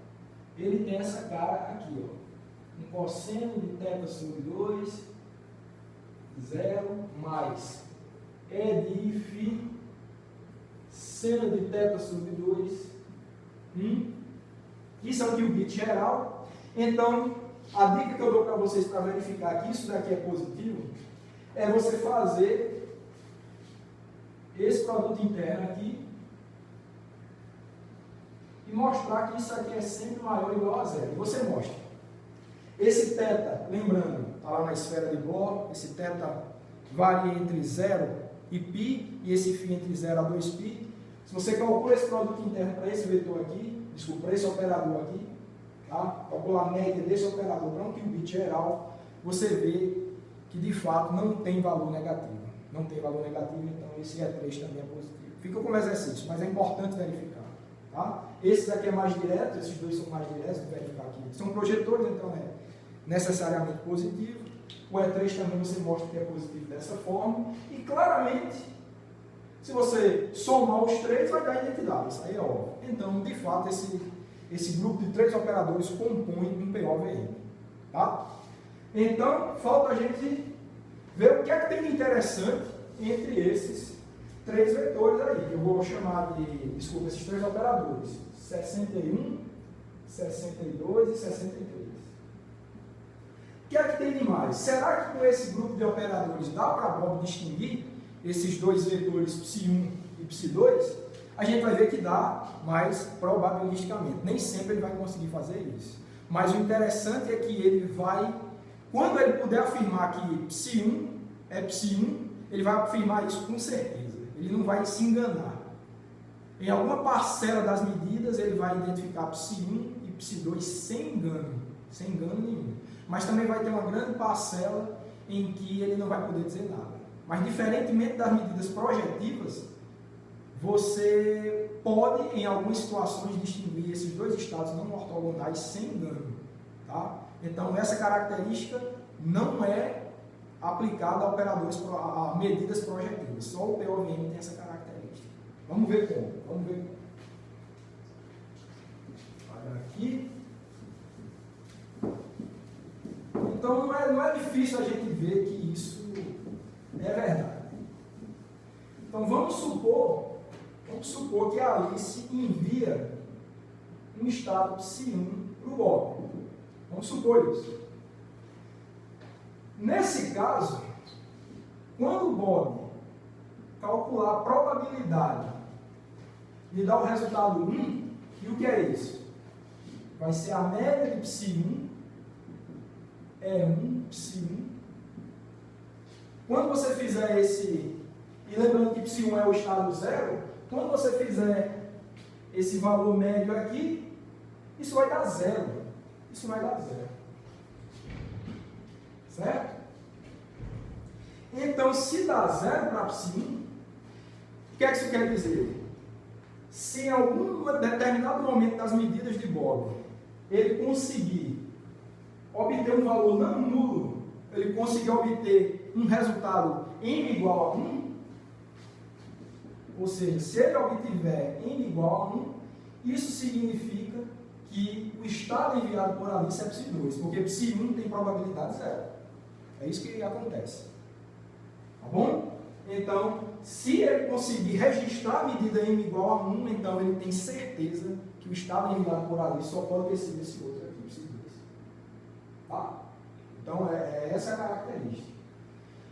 A: ele tem essa cara aqui, ó. Um cosseno de θ sobre 2, 0, mais E de φ, seno de θ sobre 2, 1. Isso aqui é o bit geral. Então, a dica que eu dou para vocês para verificar que isso daqui é positivo é você fazer esse produto interno aqui e mostrar que isso aqui é sempre maior ou igual a zero. E você mostra. Esse θ, lembrando, está lá na esfera de Bohr, esse θ varia entre 0 e π, e esse φ entre 0 a 2π. Se você calcula esse produto interno para esse vetor aqui, desculpa, para esse operador aqui, tá? Calcula a média desse operador para um qubit geral, você vê que de fato não tem valor negativo. Não tem valor negativo, então esse E3 também é positivo. Fica como exercício, mas é importante verificar. Tá? Esse daqui é mais direto, esses dois são mais diretos, vou verificar aqui. São projetores, então é necessariamente positivo. O E3 também você mostra que é positivo dessa forma. E claramente, se você somar os três, vai dar identidade, isso aí é óbvio. Então, de fato, esse grupo de 3 operadores compõe um POVM. Tá? Então, falta a gente ver o que é que tem de interessante entre esses 3 vetores aí. Eu vou chamar de, desculpa, esses 3 operadores. 61, 62 e 63. O que é que tem de mais? Será que com esse grupo de operadores dá para Bob distinguir esses 2 vetores Ψ1 e Ψ2? A gente vai ver que dá, mas probabilisticamente. Nem sempre ele vai conseguir fazer isso. Mas o interessante é que ele vai, quando ele puder afirmar que Ψ1 é Ψ1, ele vai afirmar isso com certeza. Ele não vai se enganar. Em alguma parcela das medidas, ele vai identificar Ψ1 e Ψ2 sem engano nenhum. Mas também vai ter uma grande parcela em que ele não vai poder dizer nada. Mas, diferentemente das medidas projetivas, você pode, em algumas situações, distinguir esses 2 estados não ortogonais sem engano. Tá? Então, essa característica não é aplicada a operadores, a medidas projetivas. Só o POVM tem essa característica. Vamos ver como. Vamos ver como. Olha aqui. Então, não é difícil a gente ver que isso é verdade. Então, vamos supor que a Alice envia um estado Ψ1 para o Bob. Vamos supor isso. Nesse caso, quando o Bob calcular a probabilidade de dar o resultado 1, e o que é isso? Vai ser a média de Ψ1, E1, Ψ1. Quando você fizer esse, e lembrando que Ψ1 é o estado 0, quando você fizer esse valor médio aqui, isso vai dar 0. Isso vai dar 0. Certo? Então, se dá 0 para Ψ1, o que é que isso quer dizer? Se em algum determinado momento das medidas de Bob, ele conseguir obter um valor não nulo, ele conseguir obter um resultado n igual a 1, ou seja, se ele obtiver n igual a 1, isso significa que o estado enviado por Alice é Ψ2, porque Ψ1 tem probabilidade 0. É isso que acontece. Tá bom? Então, se ele conseguir registrar a medida n igual a 1, então ele tem certeza que o estado enviado por Alice só pode ter sido esse outro aqui, Ψ2. Tá? Então, é essa a característica.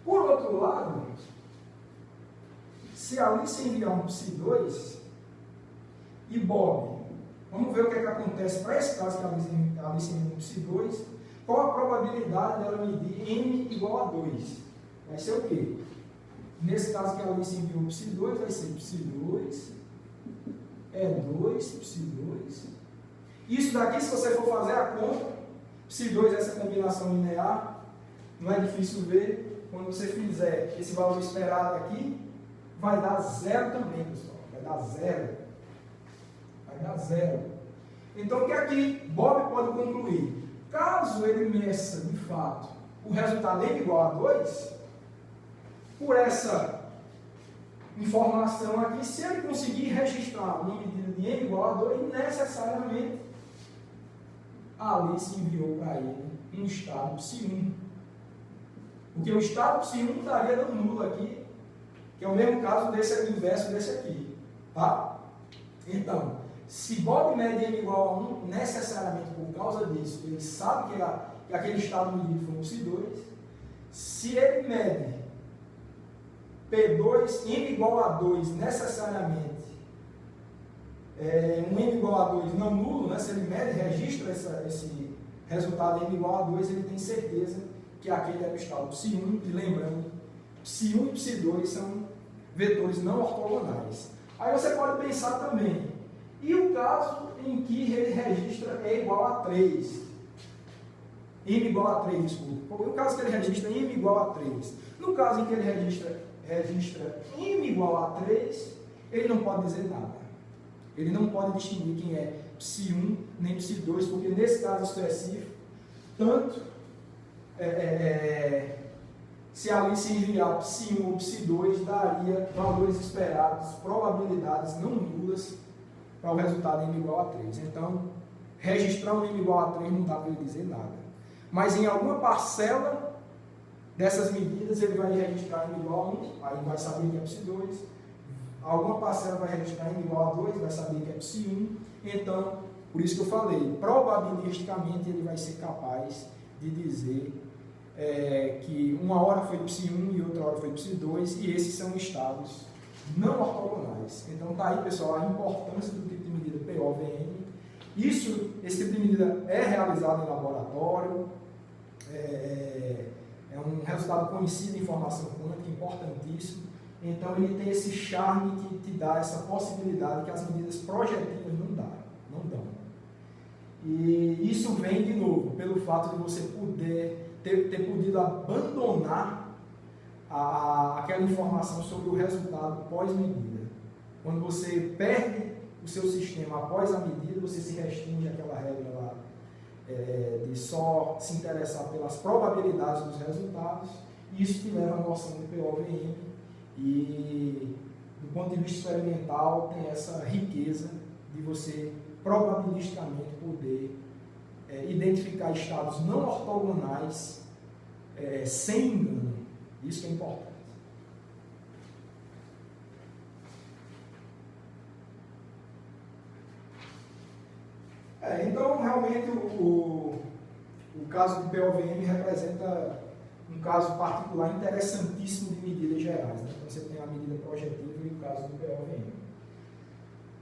A: Por outro lado, se Alice enviar um Ψ2 e Bob, vamos ver o que é que acontece para esse caso que a Alice envia um Ψ2, qual a probabilidade dela medir n igual a 2? Vai ser o quê? Nesse caso que a Alice enviou um Ψ2, vai ser Ψ2, E2, Ψ2. Isso daqui, se você for fazer a conta, Ψ2, essa combinação linear, não é difícil ver. Quando você fizer esse valor esperado aqui, vai dar 0 também, pessoal. Vai dar 0. Vai dar 0. Então, o que aqui Bob pode concluir? Caso ele meça, de fato, o resultado n igual a 2, por essa informação aqui, se ele conseguir registrar uma medida de n igual a 2, necessariamente a Alice enviou para ele um estado Ψ1. Porque o estado Ψ1 estaria dando nulo aqui, que é o mesmo caso desse aqui, inverso desse aqui. Tá? Então, Se Bob mede M igual a 1, necessariamente por causa disso, ele sabe que aquele estado medido foi um psi2. Se ele mede P2, M igual a 2, necessariamente, um M igual a 2 não nulo, né? Se ele mede, registra esse resultado M igual a 2, ele tem certeza que aquele é o estado psi1, e lembrando, psi1 e psi2 são vetores não ortogonais. Aí você pode pensar também, e o caso em que ele registra E igual a 3? M igual a 3, desculpa. O caso que ele registra M igual a 3. No caso em que ele registra M igual a 3, ele não pode dizer nada. Ele não pode distinguir quem é psi1 nem psi2, porque nesse caso específico, tanto se ali se enviar psi1 ou psi2, daria valores esperados, probabilidades não nulas para o resultado M igual a 3. Então, registrar um M igual a 3 não dá para ele dizer nada. Mas em alguma parcela dessas medidas ele vai registrar M igual a 1, aí vai saber que é psi2. Alguma parcela vai registrar M igual a 2, vai saber que é psi1. Então, por isso que eu falei, probabilisticamente ele vai ser capaz de dizer que uma hora foi psi1 e outra hora foi psi2, e esses são estados não ortogonais. Então tá aí, pessoal, a importância do tipo de medida POVM. Esse tipo de medida é realizado em laboratório, é um resultado conhecido em informação quântica, importantíssimo. Então ele tem esse charme que te dá essa possibilidade que as medidas projetivas não dão. E isso vem, de novo, pelo fato de você ter podido abandonar aquela informação sobre o resultado pós-medida. Quando você perde o seu sistema após a medida, você se restringe àquela regra lá de só se interessar pelas probabilidades dos resultados, e isso te leva à noção do POVM, e do ponto de vista experimental tem essa riqueza de você probabilisticamente poder identificar estados não ortogonais sem engano. Isso que é importante. Então, realmente, o caso do POVM representa um caso particular interessantíssimo de medidas gerais. Né? Então, você tem a medida projetiva e o caso do POVM.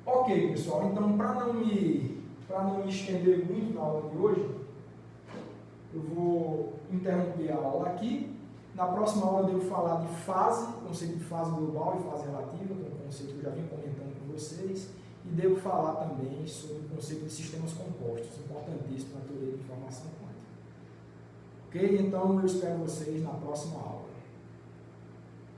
A: Ok, pessoal. Então, para não me estender muito na aula de hoje, eu vou interromper a aula aqui. Na próxima aula eu devo falar de fase, conceito de fase global e fase relativa, que é um conceito que eu já vim comentando com vocês, e devo falar também sobre o conceito de sistemas compostos, importantíssimo na teoria de informação quântica. Ok? Então eu espero vocês na próxima aula.